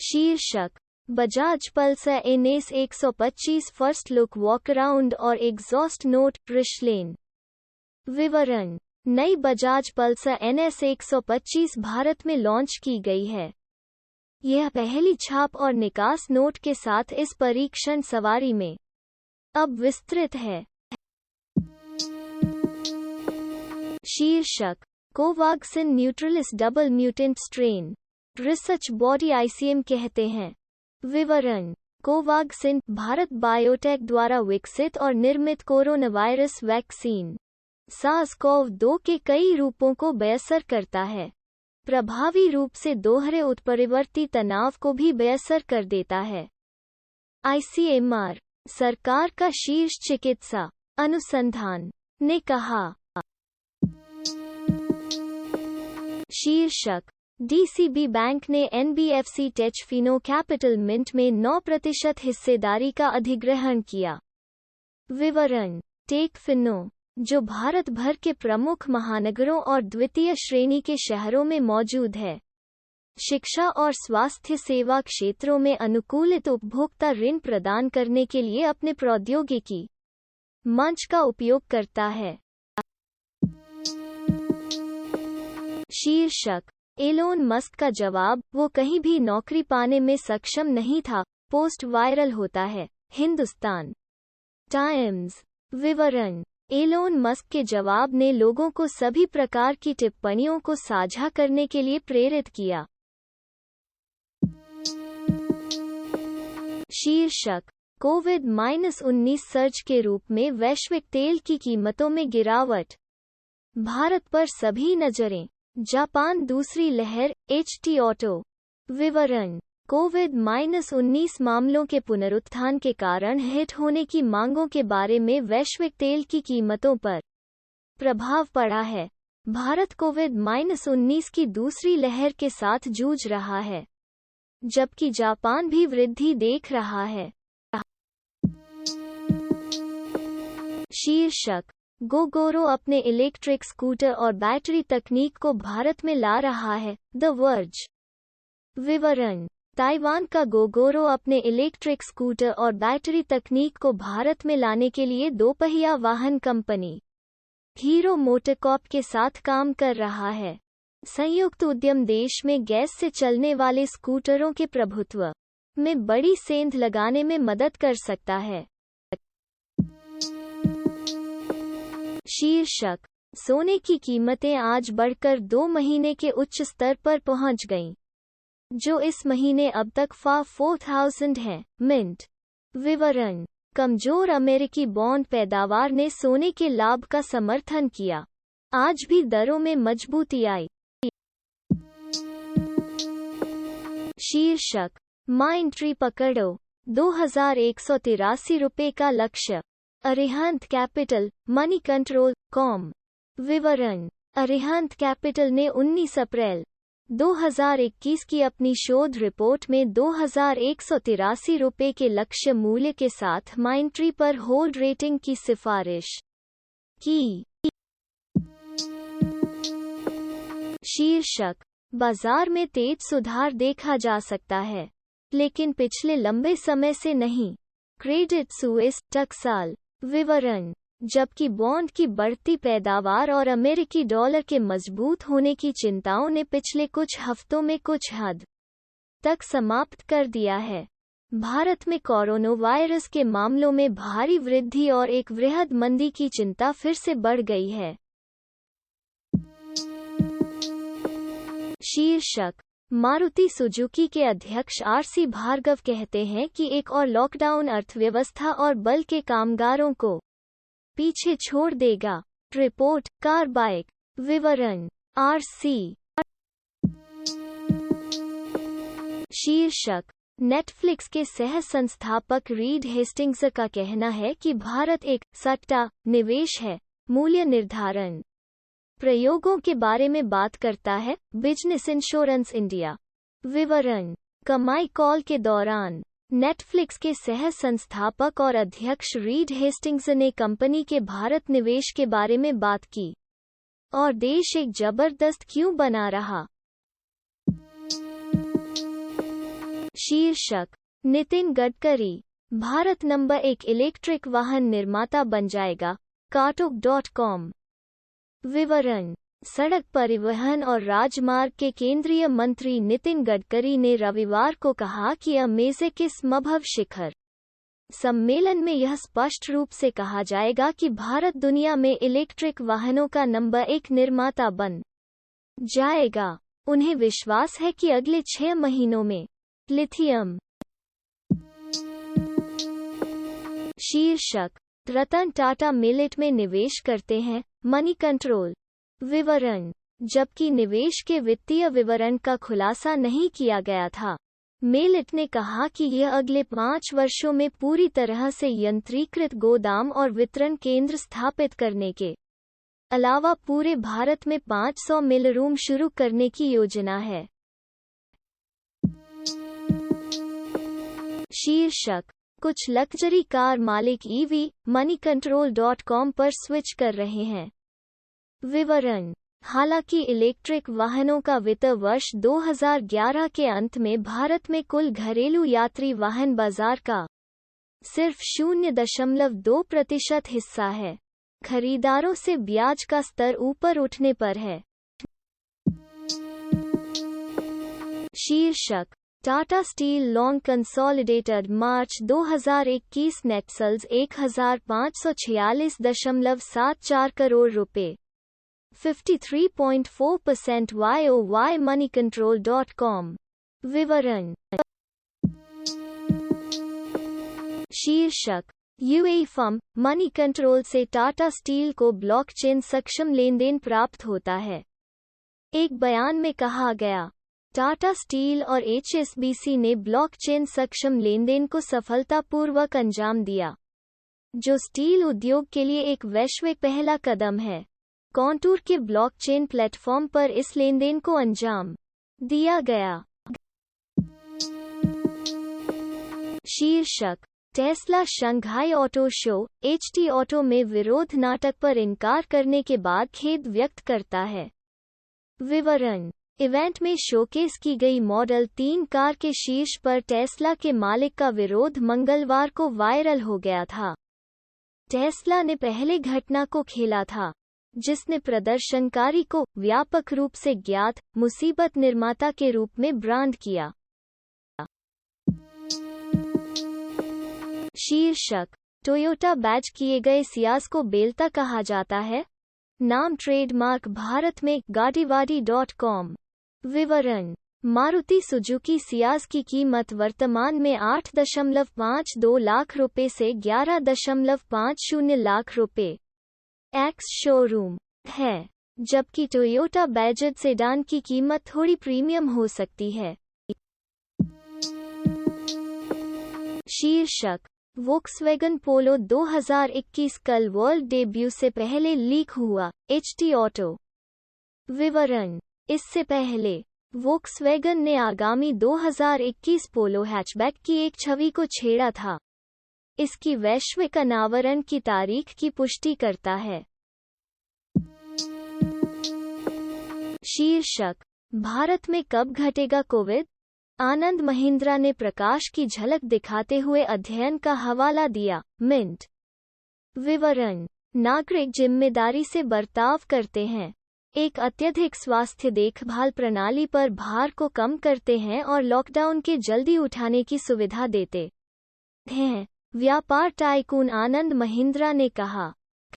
शीर्षक Bajaj Pulsar NS 125 first look walkaround और exhaust note रिशलेन। विवरण। नई बजाज पल्सर एनएस 125 भारत में लॉन्च की गई है। यह पहली छाप और निकास नोट के साथ इस परीक्षण सवारी में अब विस्तृत है। शीर्षक Covaxin neutralises double mutant strain research body ICM कहते हैं। विवरण। कोवाक्सिन भारत बायोटेक द्वारा विकसित और निर्मित कोरोना वायरस वैक्सीन SARS-CoV-2 के कई रूपों को बेअसर करता है। प्रभावी रूप से दोहरे उत्परिवर्ती तनाव को भी बेअसर कर देता है। आईसीएमआर सरकार का शीर्ष चिकित्सा अनुसंधान ने कहा। शीर्षक डीसीबी बैंक ने एनबीएफसी टेचफिनो कैपिटल मिंट में 9% हिस्सेदारी का अधिग्रहण किया। विवरण। टेकफिनो जो भारत भर के प्रमुख महानगरों और द्वितीय श्रेणी के शहरों में मौजूद है, शिक्षा और स्वास्थ्य सेवा क्षेत्रों में अनुकूलित उपभोक्ता ऋण प्रदान करने के लिए अपने प्रौद्योगिकी मंच का उपयोग करता है। शीर्षक एलोन मस्क का जवाब, वो कहीं भी नौकरी पाने में सक्षम नहीं था, पोस्ट वायरल होता है। हिंदुस्तान टाइम्स। विवरण। एलोन मस्क के जवाब ने लोगों को सभी प्रकार की टिप्पणियों को साझा करने के लिए प्रेरित किया। शीर्षक कोविड-19 सर्ज के रूप में वैश्विक तेल की कीमतों में गिरावट, भारत पर सभी नजरें, जापान दूसरी लहर, एचटी ऑटो। विवरण। कोविड-19 मामलों के पुनरुत्थान के कारण हिट होने की मांगों के बारे में वैश्विक तेल की कीमतों पर प्रभाव पड़ा है। भारत कोविड-19 की दूसरी लहर के साथ जूझ रहा है, जबकि जापान भी वृद्धि देख रहा है। शीर्षक गोगोरो अपने इलेक्ट्रिक स्कूटर और बैटरी तकनीक को भारत में ला रहा है, द वर्ज। विवरण। ताइवान का गोगोरो अपने इलेक्ट्रिक स्कूटर और बैटरी तकनीक को भारत में लाने के लिए दोपहिया वाहन कंपनी हीरो मोटरकॉर्प के साथ काम कर रहा है। संयुक्त उद्यम देश में गैस से चलने वाले स्कूटरों के प्रभुत्व में बड़ी सेंध लगाने में मदद कर सकता है। शीर्षक सोने की कीमतें आज बढ़कर 2 महीने के उच्च स्तर पर पहुंच गईं, जो इस महीने अब तक 4,000 हैं। मिंट। विवरण। कमजोर अमेरिकी बॉन्ड पैदावार ने सोने के लाभ का समर्थन किया, आज भी दरों में मजबूती आई। शीर्षक माइंट्री पकड़ो, 2,183 रुपये का लक्ष्य, Arihant capital money control com. विवरण। अरिहंत कैपिटल ने 19 अप्रैल 2021 की अपनी शोध रिपोर्ट में 2,183 रुपये के लक्ष्य मूल्य के साथ माइंट्री पर होल्ड रेटिंग की सिफारिश की। शीर्षक बाजार में तेज सुधार देखा जा सकता है, लेकिन पिछले लंबे समय से नहीं, क्रेडिट सुइस टकसाल। विवरण। जबकि बॉन्ड की बढ़ती पैदावार और अमेरिकी डॉलर के मजबूत होने की चिंताओं ने पिछले कुछ हफ्तों में कुछ हद तक समाप्त कर दिया है, भारत में कोरोना वायरस के मामलों में भारी वृद्धि और एक वृहद मंदी की चिंता फिर से बढ़ गई है। शीर्षक मारुति सुजुकी के अध्यक्ष आरसी भार्गव कहते हैं कि एक और लॉकडाउन अर्थव्यवस्था और बल के कामगारों को पीछे छोड़ देगा। Report car bike. विवरण। आरसी। शीर्षक नेटफ्लिक्स के सह संस्थापक रीड हेस्टिंग्स का कहना है कि भारत एक सट्टा निवेश है। मूल्य निर्धारण प्रयोगों के बारे में बात करता है बिजनेस इंश्योरेंस इंडिया। विवरण। कमाई कॉल के दौरान नेटफ्लिक्स के सह संस्थापक और अध्यक्ष रीड हेस्टिंग्स ने कंपनी के भारत निवेश के बारे में बात की और देश एक जबरदस्त क्यों बना रहा। शीर्षक, नितिन गडकरी, भारत नंबर 1 इलेक्ट्रिक वाहन निर्माता बन जाएगा, काटोक.com। विवरण, सड़क परिवहन और राजमार्ग के केंद्रीय मंत्री नितिन गडकरी ने रविवार को कहा कि अमेज़ेक के संभव शिखर सम्मेलन में यह स्पष्ट रूप से कहा जाएगा कि भारत दुनिया में इलेक्ट्रिक वाहनों का नंबर 1 निर्माता बन जाएगा। उन्हें विश्वास है कि अगले 6 महीनों में लिथियम। शीर्षक, रतन टाटा मिलेट में निवेश करते हैं, मनी कंट्रोल। विवरण, जबकि निवेश के वित्तीय विवरण का खुलासा नहीं किया गया था, मिलेट ने कहा कि यह अगले 5 वर्षों में पूरी तरह से यंत्रीकृत गोदाम और वितरण केंद्र स्थापित करने के अलावा पूरे भारत में 500 मिल रूम शुरू करने की योजना है। शीर्षक, कुछ लग्जरी कार मालिक ईवी moneycontrol.com पर स्विच कर रहे हैं। विवरण, हालांकि इलेक्ट्रिक वाहनों का वित्त वर्ष 2011 के अंत में भारत में कुल घरेलू यात्री वाहन बाजार का सिर्फ 0.2% हिस्सा है, खरीदारों से ब्याज का स्तर ऊपर उठने पर है। शीर्षक, टाटा स्टील लॉन्ग कंसोलिडेटेड मार्च 2021 नेट सेल्स 1546.74 करोड़ रुपए, 53.4% YoY moneycontrol.com। विवरण, शीर्षक, यूएई फर्म मनी कंट्रोल से टाटा स्टील को ब्लॉकचेन सक्षम लेनदेन प्राप्त होता है। एक बयान में कहा गया, टाटा स्टील और एचएसबीसी ने ब्लॉकचेन सक्षम लेनदेन को सफलतापूर्वक अंजाम दिया, जो स्टील उद्योग के लिए एक वैश्विक पहला कदम है। कॉन्टूर के ब्लॉकचेन प्लेटफॉर्म पर इस लेनदेन को अंजाम दिया गया। शीर्षक, Tesla Shanghai auto show HT auto में विरोध नाटक पर इनकार करने के बाद खेद व्यक्त करता है। विवरण, इवेंट में शोकेस की गई मॉडल 3 कार के शीर्ष पर टेस्ला के मालिक का विरोध मंगलवार को वायरल हो गया था। टेस्ला ने पहले घटना को खेला था, जिसने प्रदर्शनकारी को व्यापक रूप से ज्ञात मुसीबत निर्माता के रूप में ब्रांड किया। शीर्षक, टोयोटा बैच किए गए सियाज को बेलता कहा जाता है, नाम ट्रेडमार्क भारत में गाड़ीवाड़ी.com। विवरण, मारुति सुजुकी सियाज की कीमत वर्तमान में 8.52 लाख रुपए से 11.50 लाख रुपए एक्स शोरूम है, जबकि टोयोटा बैजेट सेडान की कीमत थोड़ी प्रीमियम हो सकती है। शीर्षक, वोक्सवैगन पोलो 2021 कल वर्ल्ड डेब्यू से पहले लीक हुआ, HT ऑटो। विवरण, इससे पहले वोक्सवैगन ने आगामी 2021 पोलो हैचबैक की एक छवि को छेड़ा था। इसकी वैश्विक अनावरण की तारीख की पुष्टि करता है। शीर्षक, भारत में कब घटेगा कोविड? आनंद महिंद्रा ने प्रकाश की झलक दिखाते हुए अध्ययन का हवाला दिया, मिंट। विवरण, नागरिक जिम्मेदारी से बर्ताव करते हैं, एक अत्यधिक स्वास्थ्य देखभाल प्रणाली पर भार को कम करते हैं और लॉकडाउन के जल्दी उठाने की सुविधा देते हैं, व्यापार टाइकून आनंद महिंद्रा ने कहा।